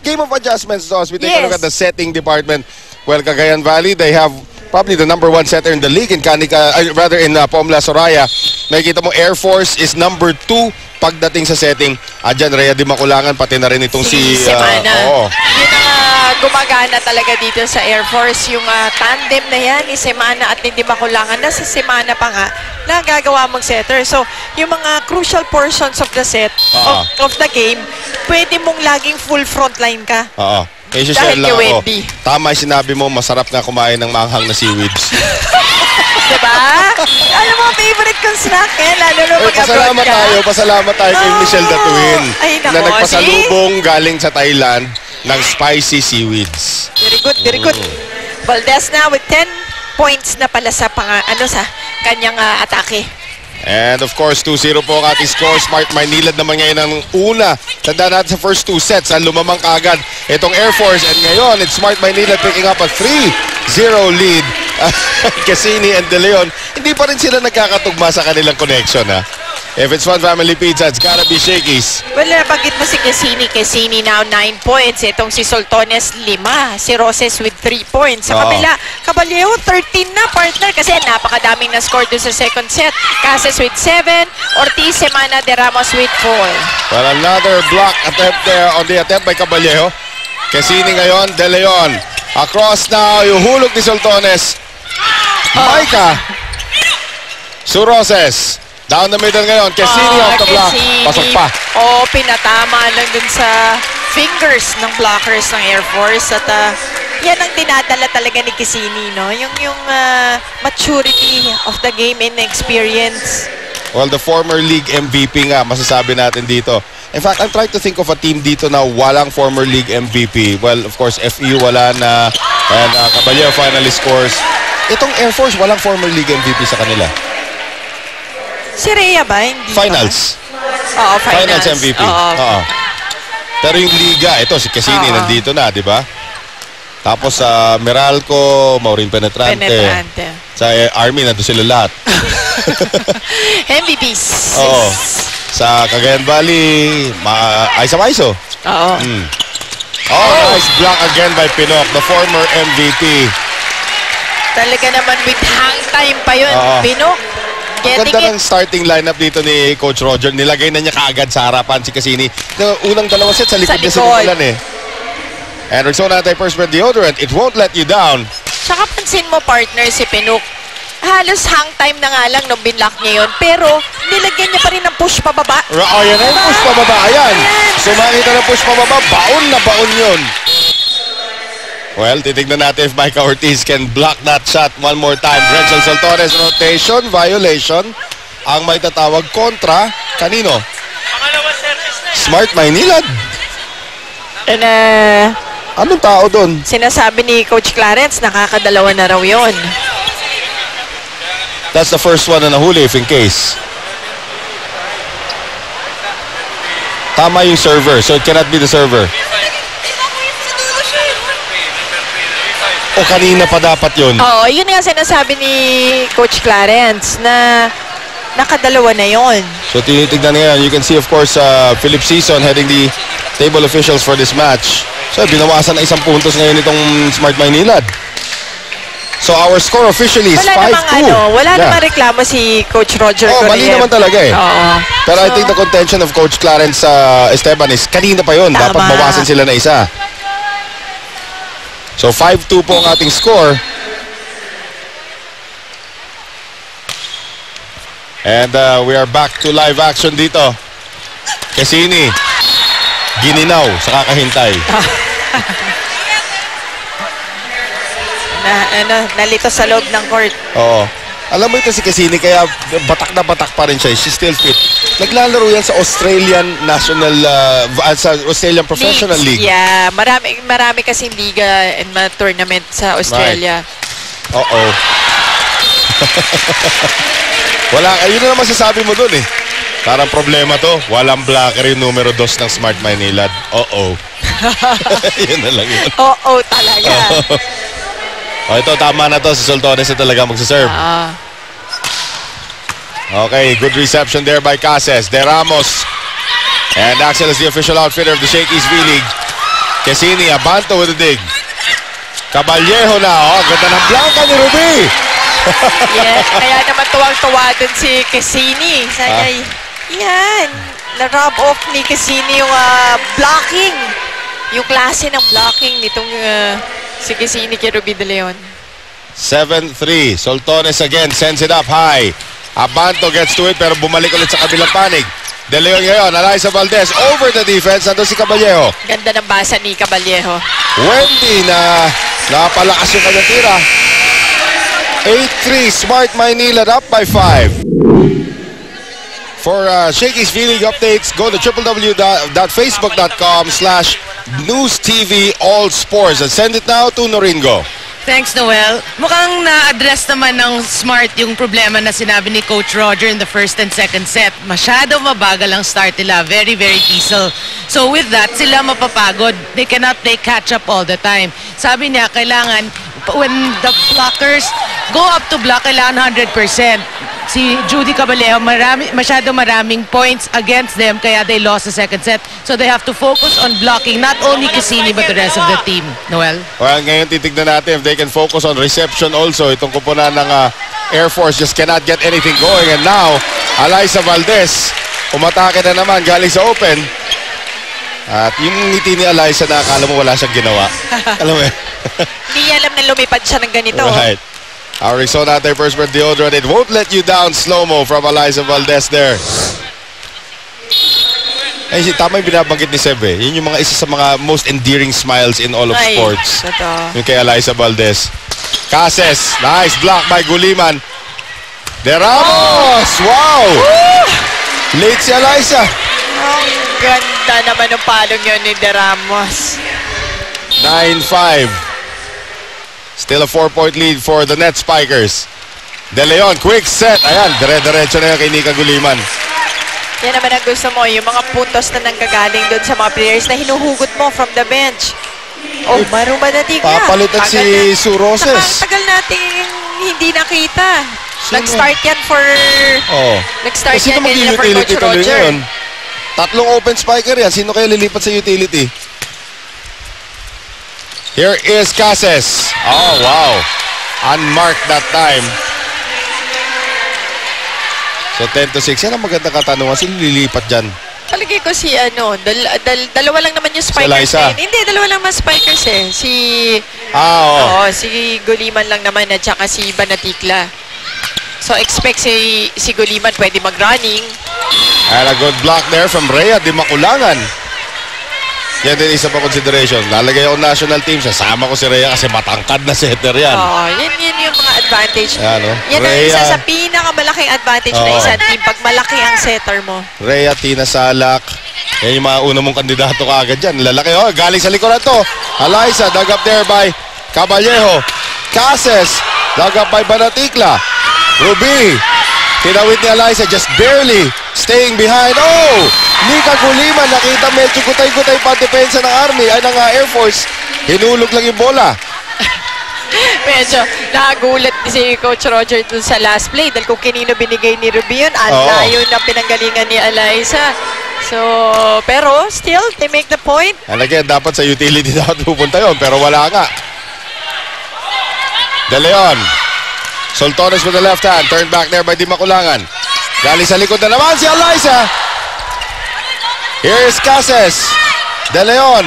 game of adjustments, Dos. We take a look at the setting department. Well, Cagayan Valley, they have probably the #1 setter in the league in Pomla, Soraya. Nakikita mo, Air Force is #2 pagdating sa setting. Diyan, Rhea Di Maculangan, pati na rin itong si Semana. Yun ang gumagana talaga dito sa Air Force. Yung tandem na yan, ni Semana at ni Di Maculangan. Nasa Semana pa nga na gagawa mong setter. So, yung mga crucial portions of the set, of the game, pwede mong laging full frontline ka. Dahil kay Wendy. Tama yung sinabi mo, masarap nga kumain ng maanghang na seaweeds. Diba? Alam mo, favorite kong snack eh, lalo na mag-abroad ka. Pasalamat tayo kay Michelle Datuin na nagpasalubong galing sa Thailand ng spicy seaweeds. Very good, very good. Valdez na with 10 points na pala sa kanyang atake. And of course, 2-0 po ang ating score. Smart Maynilad naman ngayon ang una. Tanda natin sa first 2 sets, lumamang kaagad itong Air Force. And ngayon, it's Smart Maynilad picking up a 3-0 lead. Cassini and De Leon, hindi pa rin sila nagkakatugma sa kanilang connection, ha? If it's One Family Pizza, it's gotta be Shakey's. Well, nabanggit mo si Cassini. Cassini now 9 points. Itong si Soltones 5. Si Roses with 3 points. Sa kabila, Caballero 13 na, partner. Kasi napakadaming na-score dun sa second set. Cases with 7. Ortiz, Semana, De Ramos with 4. Well, another block attempt there on the attempt by Caballero. Cassini ngayon, De Leon. Across now, yung hulog ni Soltones. Maika. Roses. Down the middle ngayon. Cassini off the block. Pasok pa. Pinatama lang dun sa fingers ng blockers ng Air Force. At yan ang dinadala talaga ni Cassini, no? Yung maturity of the game and experience. Well, the former league MVP nga, masasabi natin dito. In fact, I'm trying to think of a team dito na walang former league MVP. Well, of course, FEU wala na. And Caballero finally scores. Itong Air Force, walang former league MVP sa kanila. Si Rhea ba? Hindi finals. Oo, finals. Finals MVP. Pero yung liga, ito si Cassini nandito na, di ba? Tapos sa Meralco, Maureen Penetrante. Sa Army, nandito sila lahat. MVPs. Sa Cagayan Valley, Aisa Maiso. Nice block again by Pinok, the former MVP. Talaga naman with hang time pa yun, Pinok. Ganda ng starting lineup dito ni Coach Roger. Nilagay na niya kaagad sa harapan si Cassini. Unang 2 set sa likod niya sinimulan eh. And Rexona Anti-Perspirant Deodorant, it won't let you down. Tsaka pansin mo, partner, si Pinok. Halos hang time na nga lang nung binlock niya yun. Pero nilagyan niya pa rin ng push pababa. Yan ang push pababa. Ayan. So makita ng push pababa. Baon na baon yun. Well, titignan natin if Micah Ortiz can block that shot one more time. Rachel Soltones, rotation, violation. Ang may tatawag kontra, kanino? Smart Maynilad. And anong tao doon? Sinasabi ni Coach Clarence, nakakadalawa na raw yun. That's the first one na nahuli if in case. Tama yung server, so it cannot be the server. O kanina pa dapat yun? Yun nga sinasabi ni Coach Clarence na nakadalawa na yun. So tinitignan ngayon, you can see of course Philip Season heading the table officials for this match. So binawasan na 1 puntos ngayon itong Smart Maynilad. So our score officially is 5-2. Wala namang reklamo si Coach Roger Correa. Mali naman talaga eh. Pero I think the contention of Coach Clarence Esteban is kanina pa yun. Dapat bawasan sila na 1. So 5-2 po ang ating score. And we are back to live action dito. Cassini, gininaw sa kakahintay. Nalito sa loob ng court. Alam mo ito si Cassini, kaya batak na batak pa rin siya. She's still fit. Naglalaro yan sa Australian National, sa Australian Professional League. Yeah, marami kasing liga and tournament sa Australia. Right. Wala, ayun na naman sasabi mo dun eh. Parang problema to. Walang blocker yung numero 2 ng Smart Maynilad. Yun na lang yun. Talaga. Ito, tama na to. Si Soltones na talaga magsaserve. Okay, good reception there by Cases. De Ramos. And Axel is the official outfitter of the Shakey's V-League. Quesini, Abanto with the dig. Caballejo na. Oh, ganda ng blanca ni Ruby. Yeah, kaya naman tuwang-tuwa dun si Quesini. Sabi yan, na-rub off ni Quesini yung blocking. Yung klase ng blocking nitong si Quesini kay Ruby De Leon. 7-3. Soltones again, sends it up high. Abanto gets to it pero bumalik ulit sa kabilang panig. De Leon ngayon, Alyssa Valdez over the defense. Nandun si Caballejo. Ganda ng basa ni Caballejo. Wendy na napalakas yung kanyang tira. 8-3, Smart Maynilad up by 5. For Shakey's V-League updates, go to www.facebook.com/NewsTVAllSports and send it now to Noringo. Thanks, Noel. Mukhang na-address naman ng Smart yung problema na sinabi ni Coach Roger in the first and second set. Masyado mabagal ang start nila. Very, very diesel. So with that, sila mapapagod. They cannot play catch-up all the time. Sabi niya, kailangan, when the blockers go up to block, kailangan 100%. Si Judy Caballejo, masyado maraming points against them, kaya they lost the second set. So they have to focus on blocking, not only Cassini, but the rest of the team. Noel? Well, ngayon titignan natin if they can focus on reception also. Itong kupunan ng Air Force just cannot get anything going. And now, Alyssa Valdez, umatake na naman galing sa open. At yung ngiti ni Alyssa na akala mo wala siyang ginawa. Alam mo eh. Hindi alam na lumipad siya ng ganito. Right. Our Rexona anti-perspirant deodorant. It won't let you down. Slow-mo from Alyssa Valdez there. Ay, tama yung binabanggit ni Seb eh. Yun yung mga isa sa mga most endearing smiles in all of sports. Yung kay Alyssa Valdez. Cases. Nice block by Guliman. De Ramos. Wow! Late si Alyssa. Ang ganda naman ng palong yun ni De Ramos. 9-5. Still a 4-point lead for the Net Spikers. De Leon, quick set. Ayan, dire-diretso na yun kay Nika Guliman. Yan naman ang gusto mo, yung mga puntos na nanggagaling doon sa mga players na hinuhugot mo from the bench. Oh, marumadating na. Papalitan si Sue Roses. Tagal nating hindi nakita. Nag-start yan for... Oh. Nag-start Sino yan nila for mag-utility Coach tuloy Roger. ngayon? Tatlong open spiker yan. Sino kaya lilipat sa utility? Here is Cases. Oh, wow. Unmarked that time. So 10-6. Yan ang magandang katanungan. Sino lilipat dyan? Palagay ko si dalawa lang naman yung spikers Liza. eh. Hindi, dalawa lang mga spikers eh. Oo. Si Guliman lang naman at saka si Banatikla. So expect si Guliman pwede mag-running. And a good block there from Rhea Di Maculangan. Yan din isa pa consideration. Lalagay ako national team. Sasama ko si Rhea kasi matangkad na setter yan. Yan yung mga advantage. Yan, no? Yan ang Rhea, isa sa pinakamalaking advantage ng isang team pag malaki ang setter mo. Rhea, Tina Salak. Yan yung mga una mong kandidato kaagad dyan. Lalaki. Oh, galing sa likuran to. Alyssa, dug up there by Caballejo. Cases, dug up by Banatikla. Ruby, tinawid ni Alyssa, just barely staying behind. Oh! Nika Guliman, nakita medyo gutay-gutay pa depensa ng Army, ay ng Air Force. Hinulog lang yung bola. Medyo nagulat si Coach Roger dun sa last play dahil kung kinino binigay ni Ruby yun, ang Oo. layo ng pinanggalingan ni Alyssa. So, pero still, they make the point. And again, dapat sa utility dapat pupunta yun, pero wala nga. De Leon. Soltones with the left hand. Turned back there by Di Maculangan. Galing sa likod na naman si Alyssa. Here's Cases. De Leon.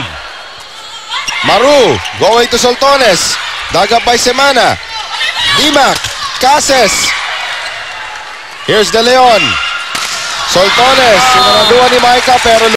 Maru going to Soltones. Dug up by Semana. Dimac. Cases. Here's De Leon. Soltones. Sinaraduan ni Maika pero